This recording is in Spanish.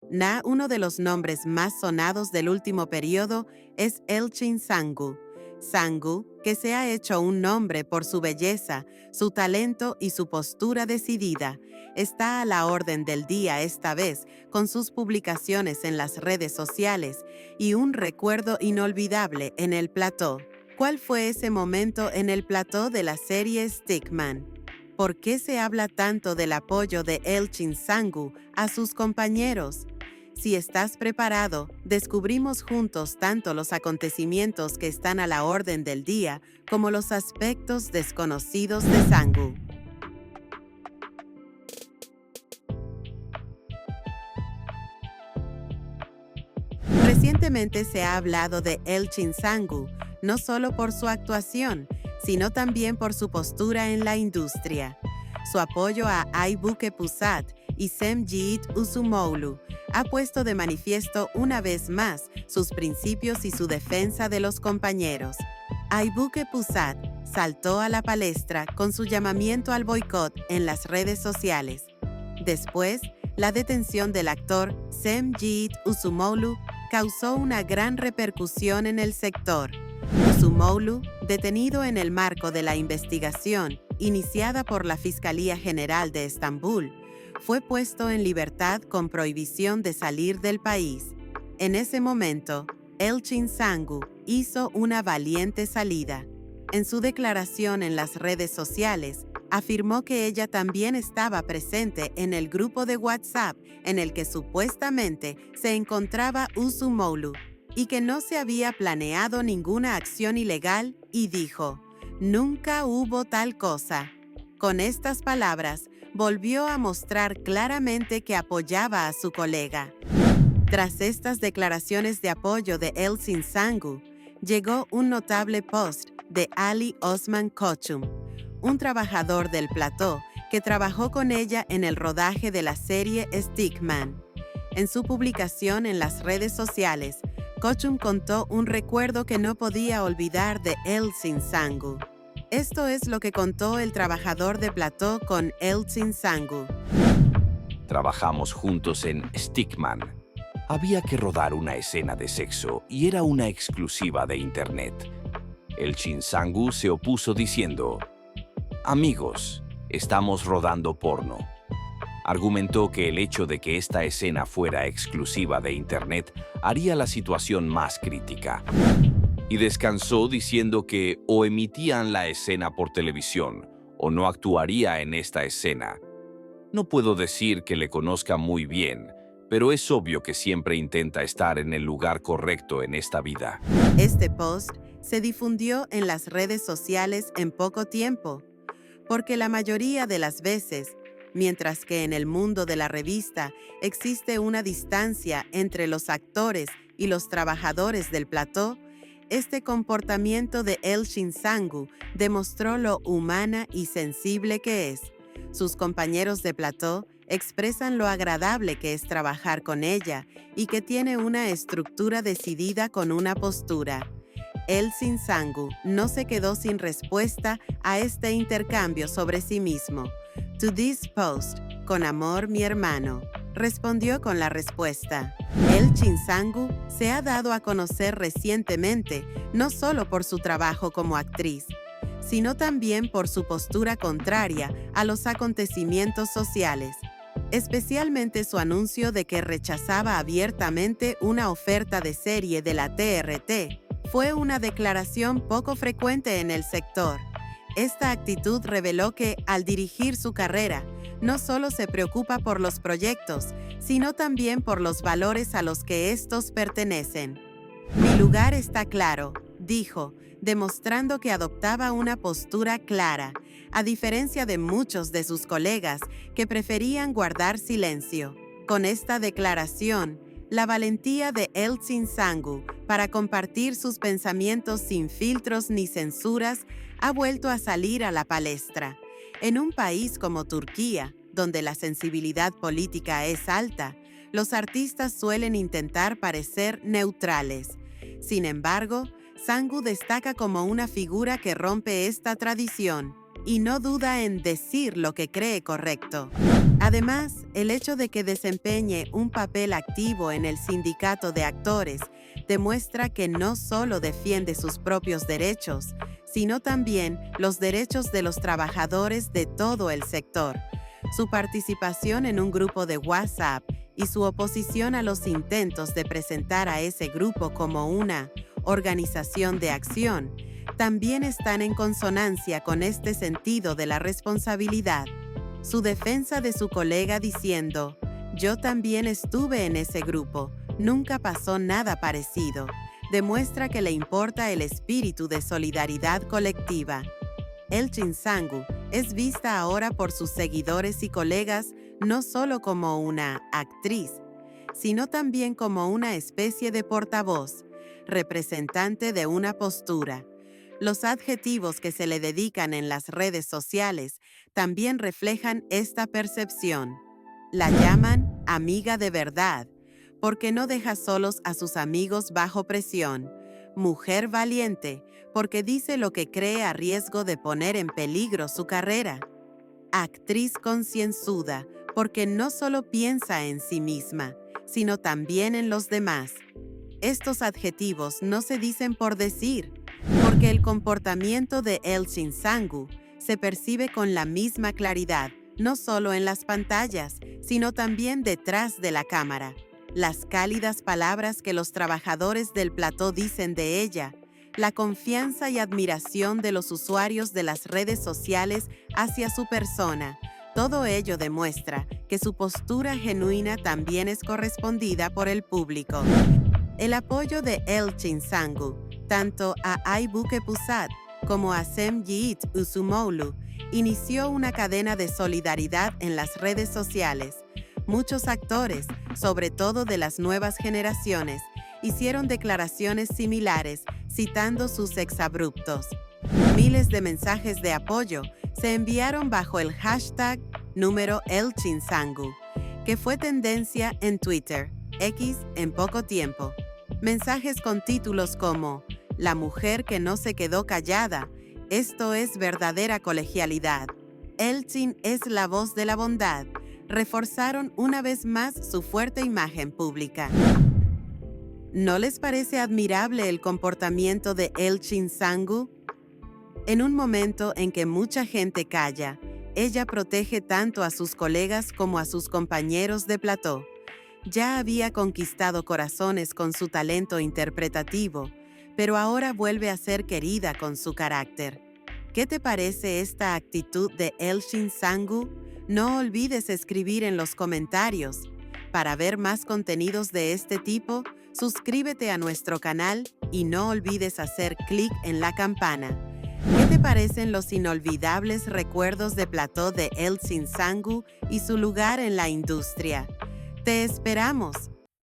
Uno de los nombres más sonados del último periodo es Elchin Sangu. Sangu, que se ha hecho un nombre por su belleza, su talento y su postura decidida, está a la orden del día esta vez con sus publicaciones en las redes sociales y un recuerdo inolvidable en el plató. ¿Cuál fue ese momento en el plató de la serie Stickman? ¿Por qué se habla tanto del apoyo de Elchin Sangu a sus compañeros? Si estás preparado, descubrimos juntos tanto los acontecimientos que están a la orden del día como los aspectos desconocidos de Sangu. Recientemente se ha hablado de Elchin Sangu, no solo por su actuación, sino también por su postura en la industria. Su apoyo a Aibuke Pusat y Semjit Usumoulu ha puesto de manifiesto una vez más sus principios y su defensa de los compañeros. Aibuke Pusat saltó a la palestra con su llamamiento al boicot en las redes sociales. Después, la detención del actor Semjit Usumoulu causó una gran repercusión en el sector. Usumoulu, detenido en el marco de la investigación iniciada por la Fiscalía General de Estambul, fue puesto en libertad con prohibición de salir del país. En ese momento, Elchin Sangu hizo una valiente salida. En su declaración en las redes sociales, afirmó que ella también estaba presente en el grupo de WhatsApp en el que supuestamente se encontraba Usumoulu y que no se había planeado ninguna acción ilegal y dijo, «Nunca hubo tal cosa». Con estas palabras, volvió a mostrar claramente que apoyaba a su colega. Tras estas declaraciones de apoyo de Elchin Sangu, llegó un notable post de Ali Osman Kochum, un trabajador del plató que trabajó con ella en el rodaje de la serie Stickman. En su publicación en las redes sociales, Kochum contó un recuerdo que no podía olvidar de Elchin Sangu. Esto es lo que contó el trabajador de plató con Elchin Sangu. Trabajamos juntos en Stickman. Había que rodar una escena de sexo y era una exclusiva de internet. Elchin Sangu se opuso diciendo, «Amigos, estamos rodando porno». Argumentó que el hecho de que esta escena fuera exclusiva de internet haría la situación más crítica. Y descansó diciendo que o emitían la escena por televisión o no actuaría en esta escena. No puedo decir que le conozca muy bien, pero es obvio que siempre intenta estar en el lugar correcto en esta vida. Este post se difundió en las redes sociales en poco tiempo, porque la mayoría de las veces, mientras que en el mundo de la revista existe una distancia entre los actores y los trabajadores del plató, este comportamiento de Elchin Sangu demostró lo humana y sensible que es. Sus compañeros de plató expresan lo agradable que es trabajar con ella y que tiene una estructura decidida con una postura. Elchin Sangu no se quedó sin respuesta a este intercambio sobre sí mismo. To this post, con amor mi hermano, respondió con la respuesta. Elchin Sangu se ha dado a conocer recientemente no solo por su trabajo como actriz, sino también por su postura contraria a los acontecimientos sociales, especialmente su anuncio de que rechazaba abiertamente una oferta de serie de la TRT. Fue una declaración poco frecuente en el sector. Esta actitud reveló que, al dirigir su carrera, no solo se preocupa por los proyectos, sino también por los valores a los que estos pertenecen. «Mi lugar está claro», dijo, demostrando que adoptaba una postura clara, a diferencia de muchos de sus colegas que preferían guardar silencio. Con esta declaración, la valentía de Elchin Sangu para compartir sus pensamientos sin filtros ni censuras ha vuelto a salir a la palestra. En un país como Turquía, donde la sensibilidad política es alta, los artistas suelen intentar parecer neutrales. Sin embargo, Sangu destaca como una figura que rompe esta tradición y no duda en decir lo que cree correcto. Además, el hecho de que desempeñe un papel activo en el sindicato de actores demuestra que no solo defiende sus propios derechos, sino también los derechos de los trabajadores de todo el sector. Su participación en un grupo de WhatsApp y su oposición a los intentos de presentar a ese grupo como una organización de acción también están en consonancia con este sentido de la responsabilidad. Su defensa de su colega diciendo, «Yo también estuve en ese grupo, nunca pasó nada parecido», demuestra que le importa el espíritu de solidaridad colectiva. El Chinsangu es vista ahora por sus seguidores y colegas no solo como una actriz, sino también como una especie de portavoz, representante de una postura. Los adjetivos que se le dedican en las redes sociales también reflejan esta percepción. La llaman amiga de verdad, porque no deja solos a sus amigos bajo presión. Mujer valiente, porque dice lo que cree a riesgo de poner en peligro su carrera. Actriz concienzuda, porque no solo piensa en sí misma, sino también en los demás. Estos adjetivos no se dicen por decir, porque el comportamiento de El Chinsangu se percibe con la misma claridad, no solo en las pantallas, sino también detrás de la cámara. Las cálidas palabras que los trabajadores del plató dicen de ella, la confianza y admiración de los usuarios de las redes sociales hacia su persona, todo ello demuestra que su postura genuina también es correspondida por el público. El apoyo de El Chinsangu, tanto a Aibuke Pusat como a Semjit Usumoulu, inició una cadena de solidaridad en las redes sociales. Muchos actores, sobre todo de las nuevas generaciones, hicieron declaraciones similares, citando sus exabruptos. Miles de mensajes de apoyo se enviaron bajo el hashtag número El Chinsangu, que fue tendencia en Twitter, X en poco tiempo. Mensajes con títulos como «La mujer que no se quedó callada», «Esto es verdadera colegialidad», «El Chin es la voz de la bondad», reforzaron una vez más su fuerte imagen pública. ¿No les parece admirable el comportamiento de El Chinsangu? En un momento en que mucha gente calla, ella protege tanto a sus colegas como a sus compañeros de plató. Ya había conquistado corazones con su talento interpretativo, pero ahora vuelve a ser querida con su carácter. ¿Qué te parece esta actitud de El Chinsangu? No olvides escribir en los comentarios. Para ver más contenidos de este tipo, suscríbete a nuestro canal y no olvides hacer clic en la campana. ¿Qué te parecen los inolvidables recuerdos de plató de El Chinsangu y su lugar en la industria? ¡Te esperamos!